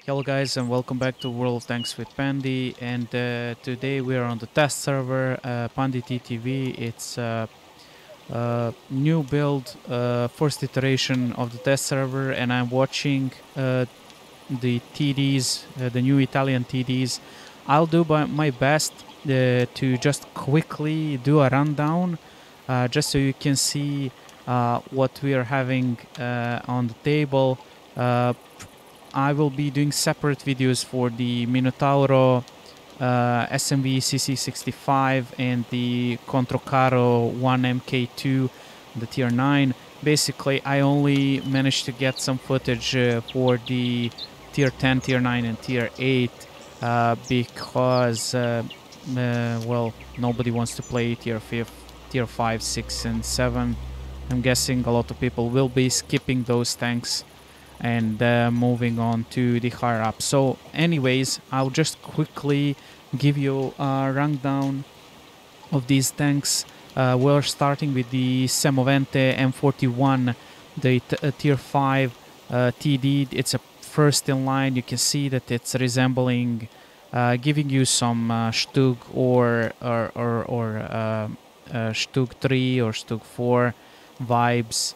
Hello guys and welcome back to World of Tanks with Pandy, and today we are on the test server Pandyttv. It's a new build, first iteration of the test server, and I'm watching the TDs, the new Italian TDs. I'll do my best to just quickly do a rundown, just so you can see what we are having on the table. I will be doing separate videos for the Minotauro Smv Cc 65 and the Controcaro 1MK2, the tier 9. Basically, I only managed to get some footage for the tier 10, tier 9, and tier 8 because, well, nobody wants to play tier 5, 6, and 7. I'm guessing a lot of people will be skipping those tanks and moving on to the higher up. So anyways, I'll just quickly give you a rundown of these tanks. We're starting with the Smv M41, the tier 5 TD. It's a first in line. You can see that it's resembling, giving you some Stug or Stug 3 or Stug 4 vibes.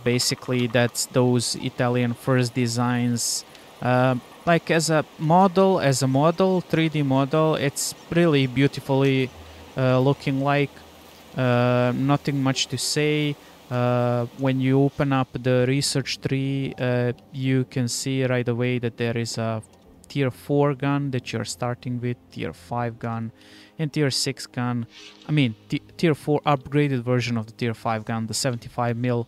Basically, that's those Italian first designs. Like as a model, 3D model, it's really beautifully looking like. Nothing much to say. When you open up the research tree, you can see right away that there is a tier 4 gun that you're starting with, tier 5 gun, and tier 6 gun. I mean, tier 4 upgraded version of the tier 5 gun, the 75mm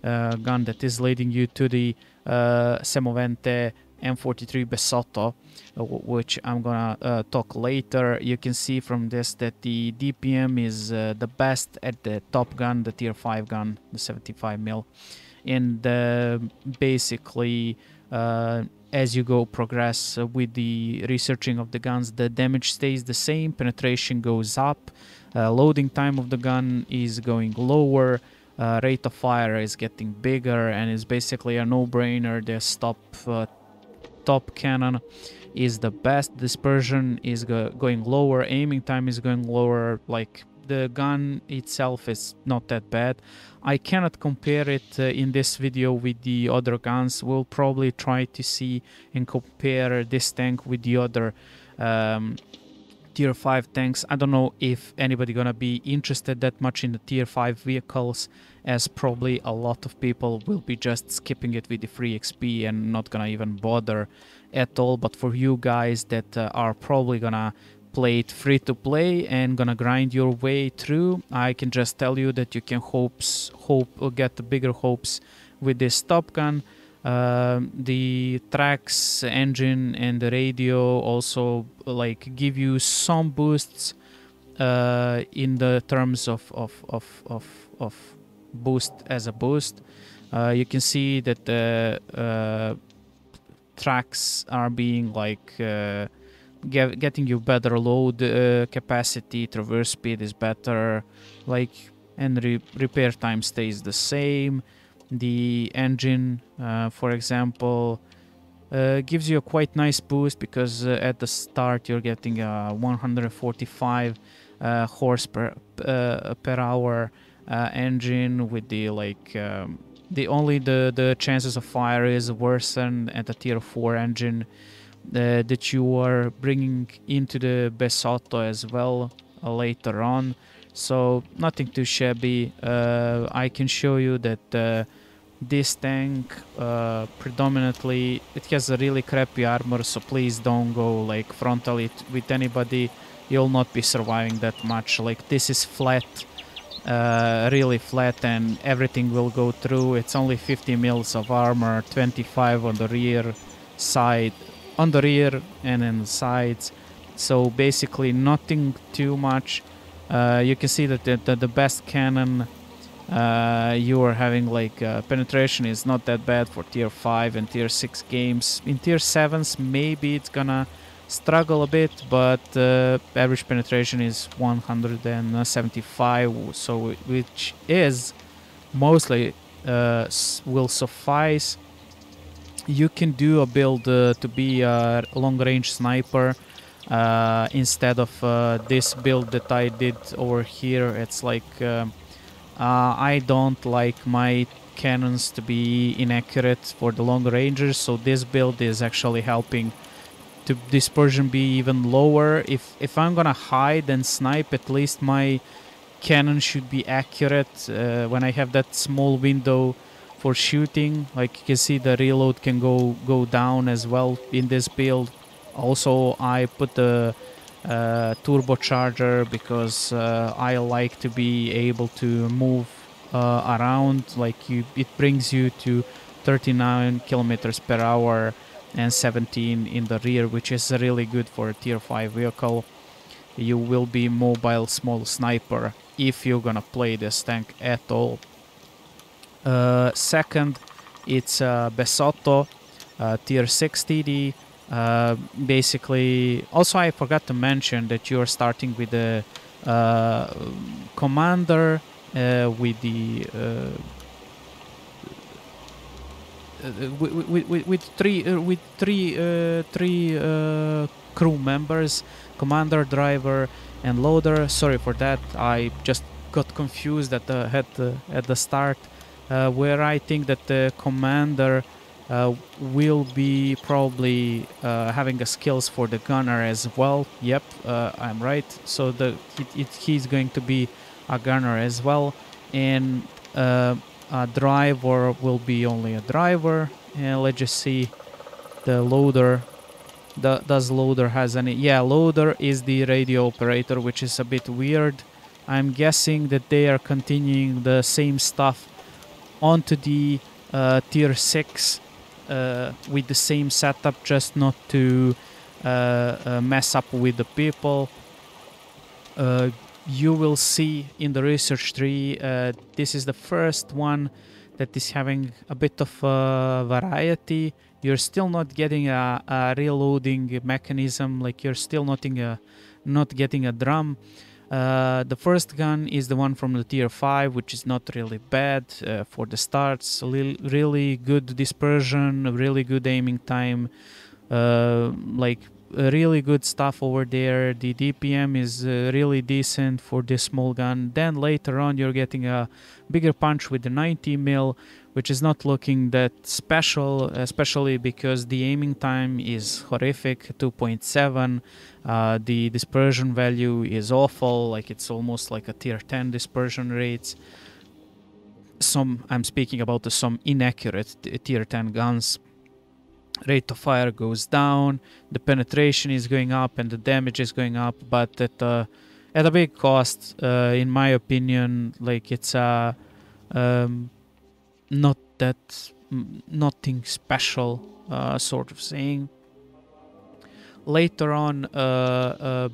gun that is leading you to the Smv M43 Besotto, which I'm gonna talk later. You can see from this that the DPM is the best at the top gun, the tier 5 gun, the 75mm. And basically, as you go progress with the researching of the guns, the damage stays the same, penetration goes up, loading time of the gun is going lower, rate of fire is getting bigger, and it's basically a no-brainer. The top cannon is the best, dispersion is going lower, aiming time is going lower. Like, the gun itself is not that bad. I cannot compare it in this video with the other guns. We'll probably try to see and compare this tank with the other tier 5 tanks. I don't know if anybody gonna be interested that much in the tier 5 vehicles, as probably a lot of people will be just skipping it with the free XP and not gonna even bother at all. But for you guys that are probably gonna play it free to play and gonna grind your way through, I can just tell you that you can get bigger hopes with this Top Gun. The tracks, engine, and the radio also like give you some boosts in the terms of boost as a boost. You can see that the tracks are being like getting you better load capacity, traverse speed is better, like, and repair time stays the same. The engine, for example, gives you a quite nice boost because at the start you're getting a 145 horse per hour engine with the like the chances of fire is worse than at the tier 4 engine that you are bringing into the Besotto as well later on. So nothing too shabby. I can show you that this tank predominantly, it has a really crappy armor, so please don't go like frontally with anybody. You'll not be surviving that much. Like, this is flat, really flat, and everything will go through. It's only 50 mils of armor, 25 on the rear side, on the rear and in the sides. So basically nothing too much. You can see that the best cannon you are having, like, penetration is not that bad for tier 5 and tier 6 games. In tier 7s maybe it's gonna struggle a bit, but average penetration is 175, so which is mostly will suffice. you can do a build to be a long-range sniper instead of this build that I did over here. It's like I don't like my cannons to be inaccurate for the long rangers, so this build is actually helping to dispersion be even lower. If I'm gonna hide and snipe, at least my cannon should be accurate when I have that small window for shooting. Like you can see, the reload can go down as well in this build. Also, I put the turbocharger because I like to be able to move around. Like it brings you to 39 kilometers per hour and 17 in the rear, which is really good for a tier 5 vehicle. You will be mobile small sniper if you're gonna play this tank at all. Second, it's Besotto, tier 6 TD. Basically, also I forgot to mention that you're starting with the commander with the with three crew members, commander, driver, and loader. Sorry for that. I just got confused at the start, where I think that the commander will be probably having a skills for the gunner as well. Yep, I'm right. So he's going to be a gunner as well, and a driver will be only a driver. And let's just see the loader. Does loader has any? Yeah, loader is the radio operator, which is a bit weird. I'm guessing that they are continuing the same stuff onto the tier 6 with the same setup, just not to mess up with the people. You will see in the research tree, this is the first one that is having a bit of variety. You're still not getting a reloading mechanism, like you're still not getting a drum. The first gun is the one from the tier 5, which is not really bad for the starts. Really good dispersion, really good aiming time, like really good stuff over there. The DPM is really decent for this small gun. Then later on you're getting a bigger punch with the 90 mil, which is not looking that special, especially because the aiming time is horrific, 2.7. The dispersion value is awful, like it's almost like a tier 10 dispersion rates. I'm speaking about some inaccurate tier 10 guns. Rate of fire goes down, the penetration is going up, and the damage is going up, but at a big cost, in my opinion. Like it's not that nothing special, sort of saying. Later on,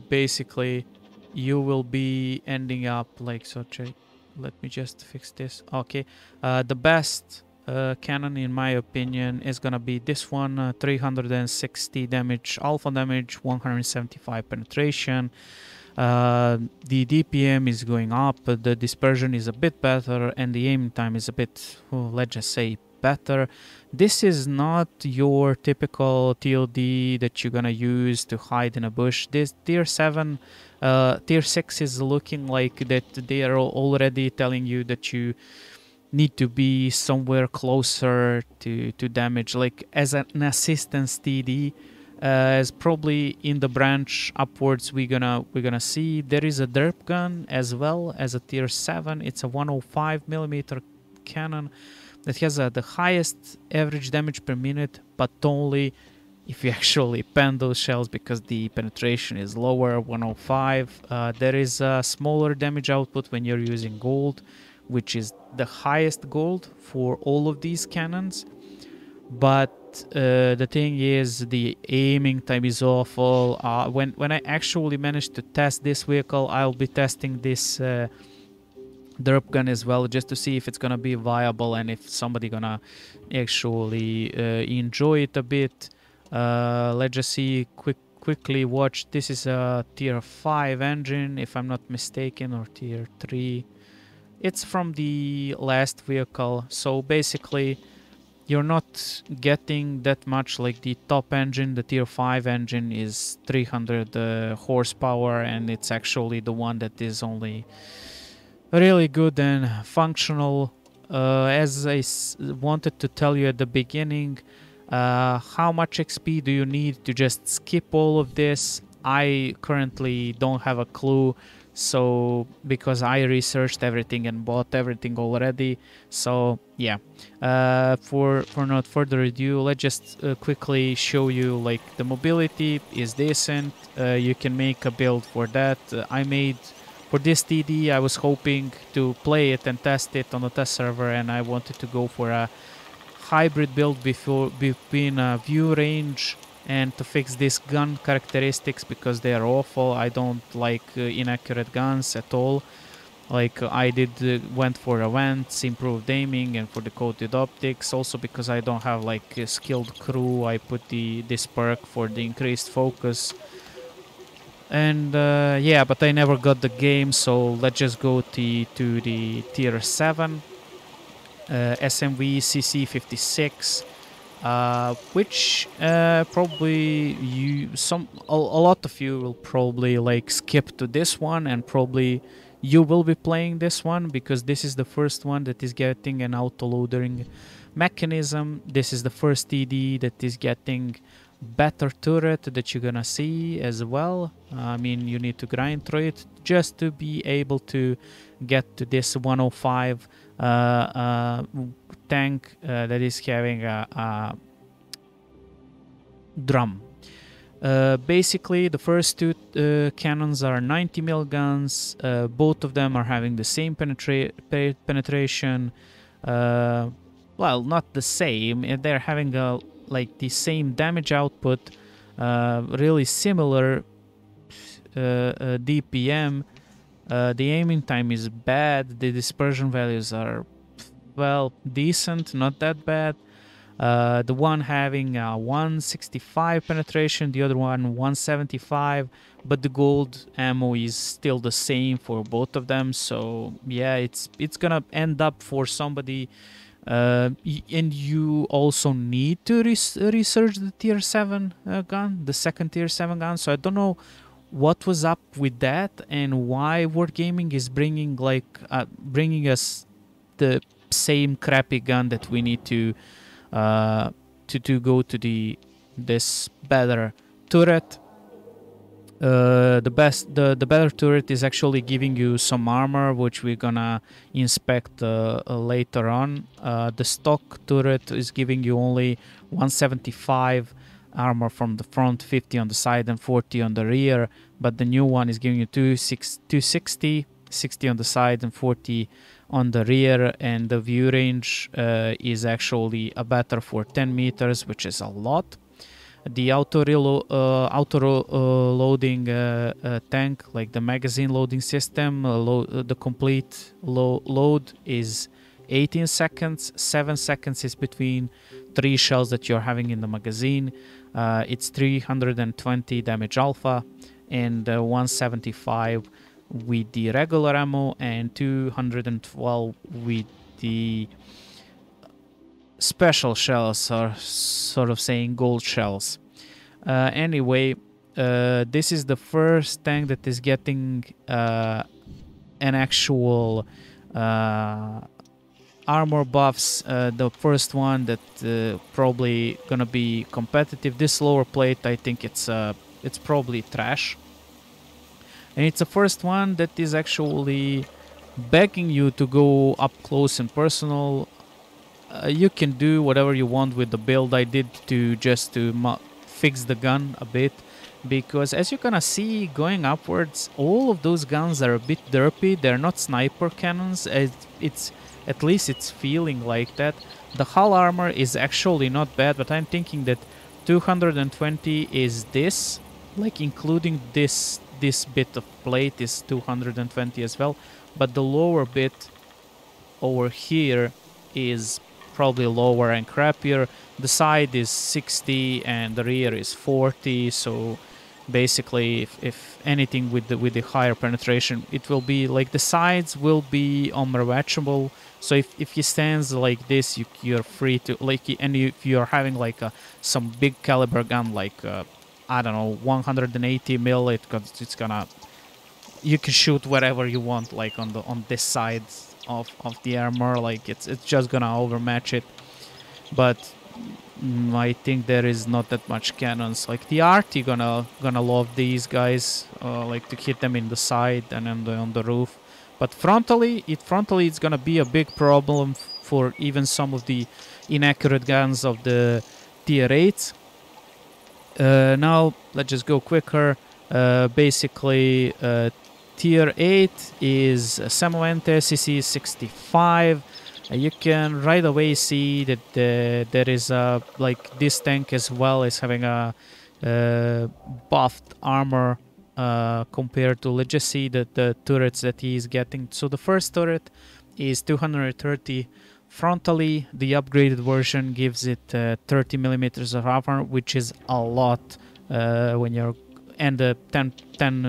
basically, you will be ending up like such a. Let me just fix this. Okay, the best cannon, in my opinion, is gonna be this one. 360 damage, alpha damage, 175 penetration. The DPM is going up, the dispersion is a bit better, and the aiming time is a bit, let's just say, better. This is not your typical TLD that you're gonna use to hide in a bush. This tier 7, tier 6 is looking like that they are already telling you that you need to be somewhere closer to damage, like as an assistance TD. As probably in the branch upwards we're gonna see there is a derp gun as well as a tier 7. It's a 105mm cannon that has the highest average damage per minute, but only if you actually pen those shells, because the penetration is lower, 105. There is a smaller damage output when you're using gold, which is the highest gold for all of these cannons. But the thing is, the aiming time is awful. When I actually managed to test this vehicle, I'll be testing this derp gun as well, just to see if it's gonna be viable and if somebody gonna actually enjoy it a bit. Let's just see, quickly watch. This is a tier 5 engine, if I'm not mistaken, or tier 3. It's from the last vehicle. So basically, you're not getting that much. Like the top engine, the tier 5 engine is 300 horsepower, and it's actually the one that is only really good and functional. As I wanted to tell you at the beginning, how much XP do you need to just skip all of this? I currently don't have a clue, so because I researched everything and bought everything already. So yeah, for not further ado, let's just quickly show you. Like, the mobility is decent. You can make a build for that. I made for this TD. I was hoping to play it and test it on the test server, and I wanted to go for a hybrid build between view range and to fix these gun characteristics, because they are awful. I don't like inaccurate guns at all. Like, I did went for events, improved aiming, and for the coated optics. Also because I don't have like a skilled crew, I put this perk for the increased focus. And yeah, but I never got the game, so let's just go to the tier 7 Smv Cc 56, which probably a lot of you will probably like skip to this one, and probably you will be playing this one because this is the first one that is getting an auto-loading mechanism. This is the first TD that is getting better turret that you're gonna see as well. I mean, you need to grind through it just to be able to get to this 105 tank that is having a drum. Basically, the first two cannons are 90 mil guns. Both of them are having the same penetration. Well, not the same. They're having like the same damage output. Really similar DPM. The aiming time is bad. The dispersion values are, well, decent, not that bad. The one having 165 penetration, the other one 175, but the gold ammo is still the same for both of them. So yeah, it's gonna end up for somebody. And you also need to research the tier 7 gun, the second tier 7 gun. So I don't know what was up with that and why Wargaming is bringing us the same crappy gun that we need to go to this better turret. The better turret is actually giving you some armor, which we're gonna inspect later on. The stock turret is giving you only 175 armor from the front, 50 on the side and 40 on the rear, but the new one is giving you 260, 60 on the side and 40 on the rear, and the view range is actually a better for 10 meters, which is a lot. The auto loading tank, like the magazine loading system, the complete load is 18 seconds. 7 seconds is between 3 shells that you're having in the magazine. It's 320 damage alpha and 175 with the regular ammo and 212 with the special shells, or sort of saying gold shells. Anyway, this is the first tank that is getting an actual armor buffs. The first one that probably gonna be competitive. This lower plate, I think it's probably trash, and it's the first one that is actually begging you to go up close and personal. You can do whatever you want with the build I did to just to fix the gun a bit, because as you're gonna see going upwards, all of those guns are a bit derpy. They're not sniper cannons. It's at least it's feeling like that. The hull armor is actually not bad, but I'm thinking that 220 is this, like including this bit of plate is 220 as well, but the lower bit over here is probably lower and crappier. The side is 60 and the rear is 40, so basically, if anything with the higher penetration, it will be like the sides will be unmatchable. So if he stands like this, you're free to like, and if you're having like some big caliber gun like I don't know, 180 mil, it's gonna, you can shoot wherever you want, like on this side of the armor, like it's just gonna overmatch it. But I think there is not that much cannons. Like the RT gonna love these guys, like to hit them in the side and on the roof. But frontally it's gonna be a big problem for even some of the inaccurate guns of the tier 8. Now let's just go quicker. Basically, tier 8 is Smv Cc 65. You can right away see that there is a, like, this tank as well is having a buffed armor compared to, let's just see the turrets that he is getting. So the first turret is 230 frontally. The upgraded version gives it 30 millimeters of armor, which is a lot when you're, and a 10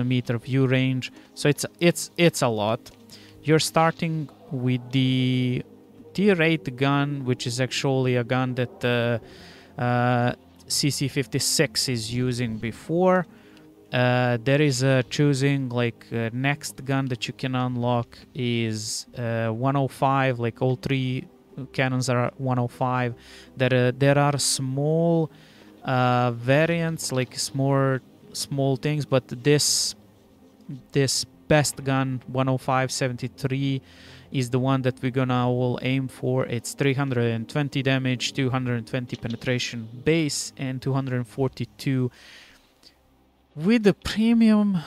meter view range. So it's a lot. You're starting with the tier 8 gun, which is actually a gun that CC56 is using before. There is choosing, like, next gun that you can unlock is 105, like all 3 cannons are 105. There are small variants, like small things, but this best gun 105-73 is the one that we're gonna all aim for. It's 320 damage, 220 penetration base, and 242 with the premium,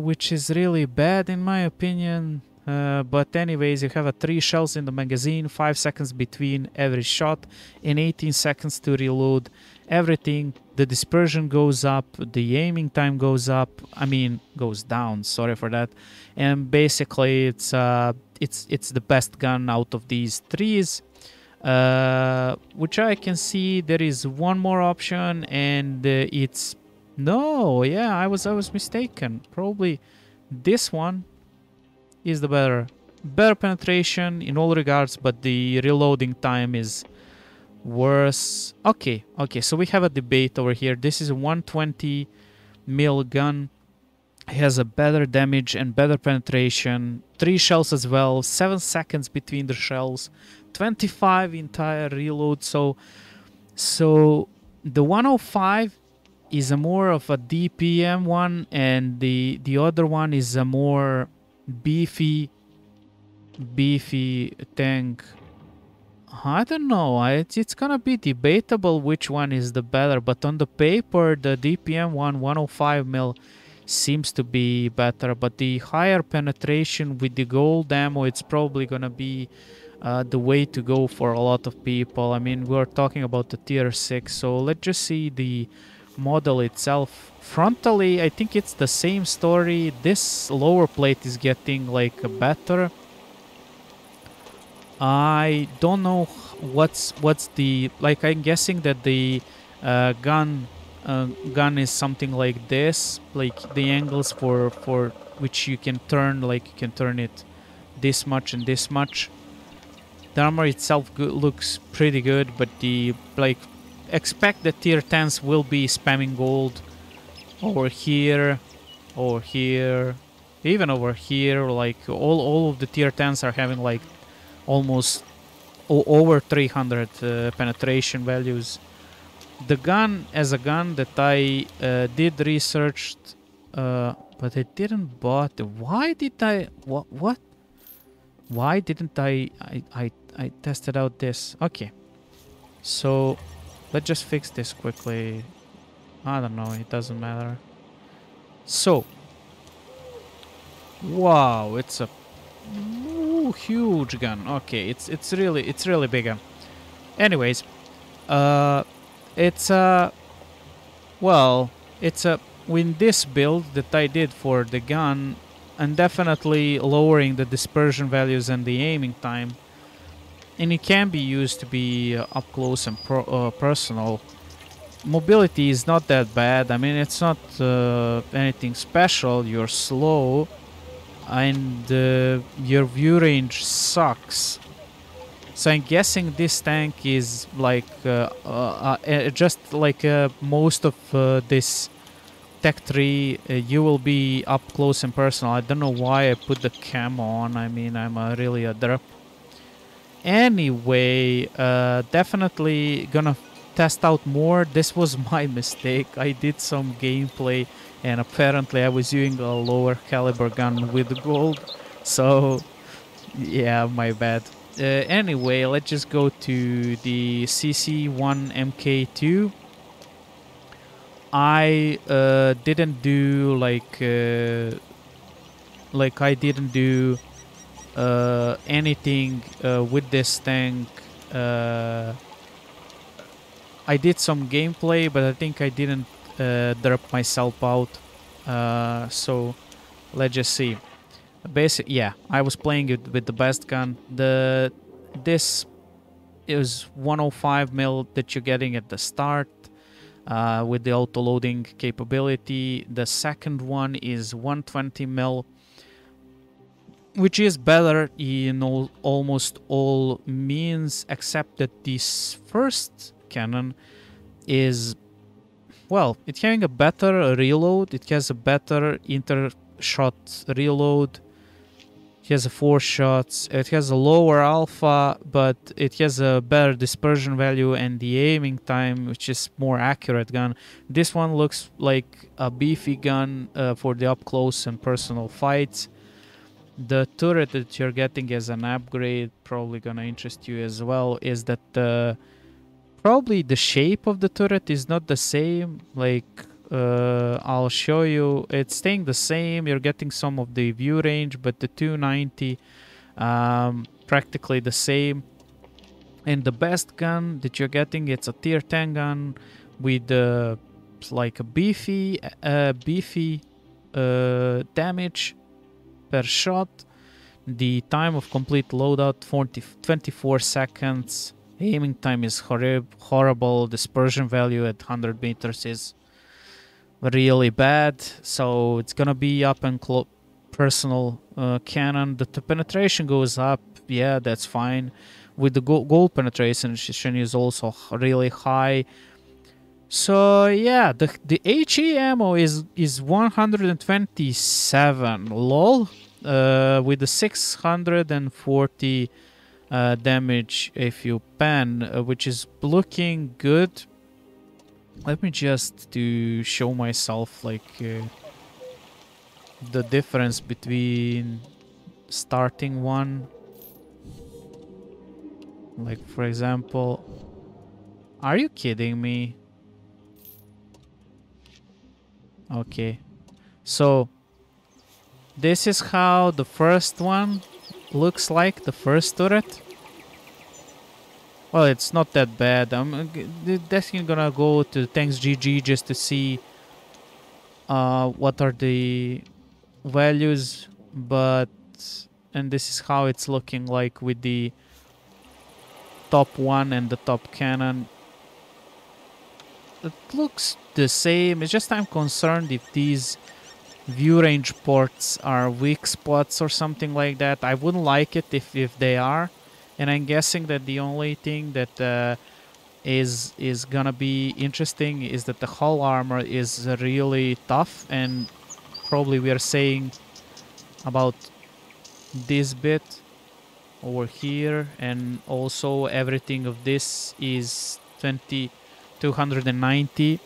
which is really bad in my opinion. But anyways, you have 3 shells in the magazine, 5 seconds between every shot, and 18 seconds to reload everything. The dispersion goes up, the aiming time goes up, I mean goes down, sorry for that. And basically it's the best gun out of these 3s, which I can see there is one more option, and it's, no, yeah, I was mistaken. Probably this one is the better penetration in all regards, but the reloading time is worse. Okay, so we have a debate over here. This is a 120 mil gun. It has a better damage and better penetration. 3 shells as well, 7 seconds between the shells, 25 entire reload. So the 105 is a more of a DPM one, and the other one is a more beefy tank. I don't know, it's gonna be debatable which one is the better, but on the paper the DPM one 105 mil seems to be better, but the higher penetration with the gold ammo, it's probably gonna be the way to go for a lot of people. I mean, we're talking about the tier 6, so let's just see the model itself. Frontally, I think it's the same story. This lower plate is getting like better. I don't know what's the, like, I'm guessing that the gun is something like this, like the angles for which you can turn, like you can turn it this much and this much. The armor itself looks pretty good, but the, like, expect that tier 10s will be spamming gold over here, even over here. Like all of the tier 10s are having like almost over 300 penetration values. The gun, as a gun that I did research, but I didn't bought. Why did I? What? Why didn't I tested out this? Okay, so let's just fix this quickly. I don't know, it doesn't matter. So, wow, it's a huge gun. Okay, it's really big gun. Anyways, it's a, well, it's a, with this build that I did for the gun, and definitely lowering the dispersion values and the aiming time, and it can be used to be up close and personal. mobility is not that bad. I mean, it's not anything special. You're slow, and your view range sucks. So I'm guessing this tank is like just like most of this Tech 3, you will be up close and personal. I don't know why I put the cam on. I mean, I'm really a derp. Anyway, definitely gonna test out more. This was my mistake. I did some gameplay and apparently I was using a lower caliber gun with gold. So, yeah, my bad. Anyway, let's just go to the CC1 MK2. I didn't do like I didn't do anything with this tank. I did some gameplay, but I think I didn't derp myself out. So let's just see. Yeah, I was playing it with the best gun. This is 105 mil that you're getting at the start. With the auto loading capability. The second one is 120 mil, which is better in almost all means, except that this first cannon is, well, it's having a better reload. It has a better inter-shot reload. It has 4 shots. It has a lower alpha, but it has a better dispersion value and the aiming time, which is more accurate gun. This one looks like a beefy gun for the up close and personal fights. The turret that you're getting as an upgrade, probably gonna interest you as well, is that probably the shape of the turret is not the same. Like I'll show you, it's staying the same. You're getting some of the view range, but the 290 practically the same. And the best gun that you're getting, it's a tier 10 gun with like a beefy damage per shot. The time of complete loadout 24 seconds. Aiming time is horrible. Dispersion value at 100 meters is really bad, so it's gonna be up and personal cannon. The penetration goes up, yeah, that's fine. With the gold penetration is also really high. So yeah, the HE ammo is 127 lol, with the 640 damage if you pan, which is looking good. Let me just to show myself like the difference between starting one. Like for example, are you kidding me? Okay, so this is how the first one looks like, the first turret. Well, it's not that bad. I'm definitely gonna go to Thanks GG just to see what are the values, and this is how it's looking like with the top one and the top cannon. It looks the same. It's just I'm concerned if these view range ports are weak spots or something like that. I wouldn't like it if they are. And I'm guessing that the only thing that is gonna be interesting is that the hull armor is really tough, and probably we are saying about this bit over here, and also everything of this is 290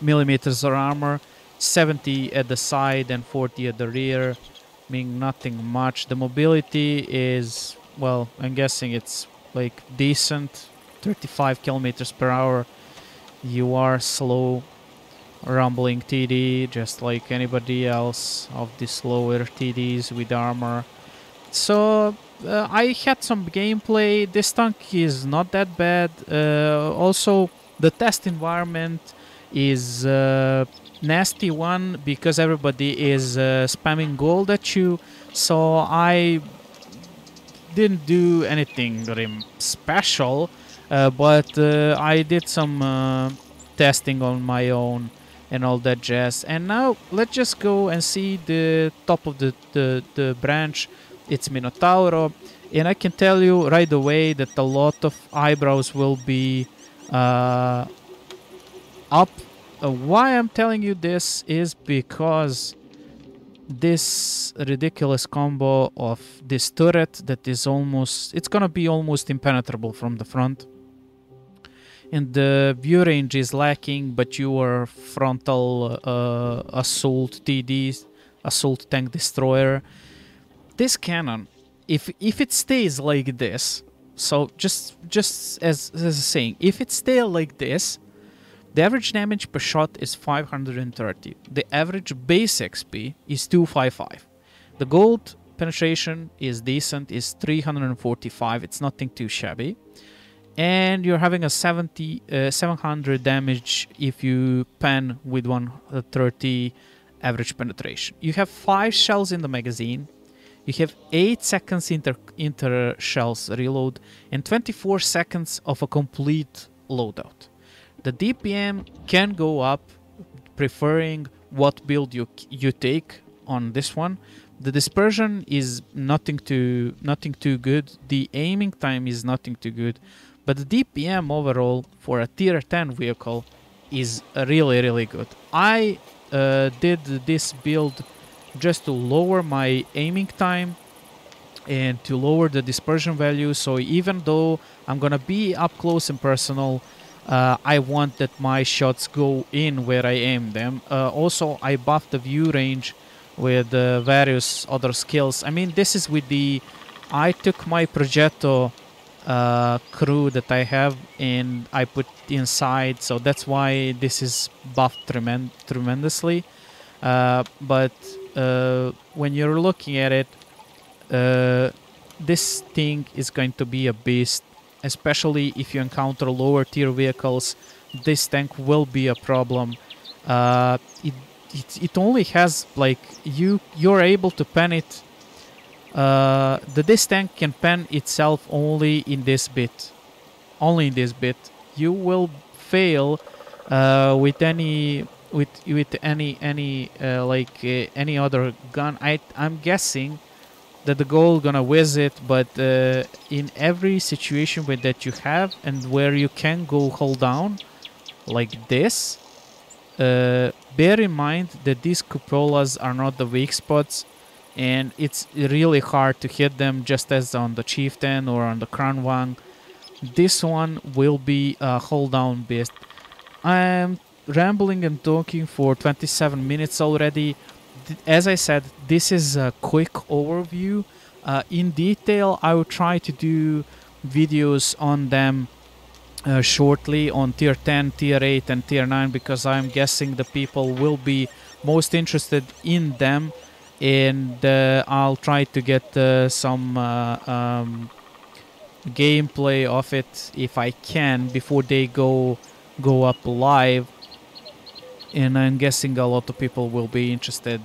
millimeters of armor, 70 at the side and 40 at the rear, meaning nothing much. The mobility is, well, I'm guessing it's like decent, 35 kilometers per hour. You are slow, rumbling TD, just like anybody else of the slower TDs with armor. So I had some gameplay. This tank is not that bad. Also, the test environment is nasty one because everybody is spamming gold at you. So I didn't do anything special, but I did some testing on my own and all that jazz. And now let's just go and see the top of the branch. It's Minotauro, and I can tell you right away that a lot of eyebrows will be up. Why I'm telling you this is because this ridiculous combo of this turret that is almost, it's gonna be almost impenetrable from the front, and the view range is lacking, but your frontal assault TD, assault tank destroyer, this cannon, if it stays like this, so just as a saying, if it stays like this, the average damage per shot is 530. The average base XP is 255. The gold penetration is decent, is 345. It's nothing too shabby. And you're having a 700 damage if you pen with 130 average penetration. You have 5 shells in the magazine. You have 8 seconds inter shells reload and 24 seconds of a complete loadout. The DPM can go up, preferring what build you take on this one. The dispersion is nothing too good. The aiming time is nothing too good, but the DPM overall for a tier 10 vehicle is really good. I did this build just to lower my aiming time and to lower the dispersion value. So even though I'm gonna be up close and personal, I want that my shots go in where I aim them. Also, I buffed the view range with various other skills. I mean, this is with the... I took my Progetto crew that I have and I put inside, so that's why this is buffed tremendously. But when you're looking at it, this thing is going to be a beast. Especially if you encounter lower tier vehicles, this tank will be a problem. It only has like you're able to pen it. This tank can pen itself only in this bit. Only in this bit. You will fail with any any other gun. I'm guessing that the goal gonna whiz it, but in every situation with that you have and where you can go hold down like this, bear in mind that these cupolas are not the weak spots, and it's really hard to hit them, just as on the Chieftain or on the Crown Wang. This one will be a hold down beast. I'm rambling and talking for 27 minutes already. As I said, this is a quick overview. In detail, I will try to do videos on them shortly on tier 10, tier 8 and tier 9, because I'm guessing the people will be most interested in them, and I'll try to get some gameplay of it if I can before they go up live. And I'm guessing a lot of people will be interested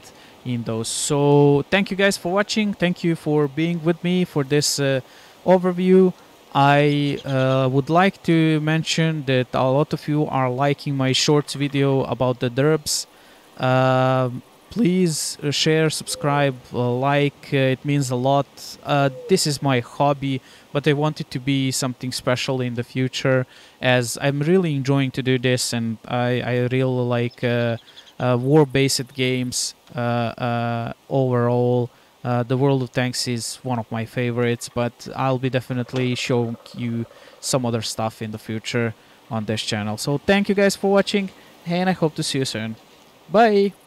in those. So thank you guys for watching. Thank you for being with me for this overview. I would like to mention that a lot of you are liking my shorts video about the derps. Please share, subscribe, like, it means a lot. This is my hobby, but I want it to be something special in the future, as I'm really enjoying to do this, and I really like war-based games overall. The World of Tanks is one of my favorites, but I'll be definitely showing you some other stuff in the future on this channel. So thank you guys for watching, and I hope to see you soon. Bye!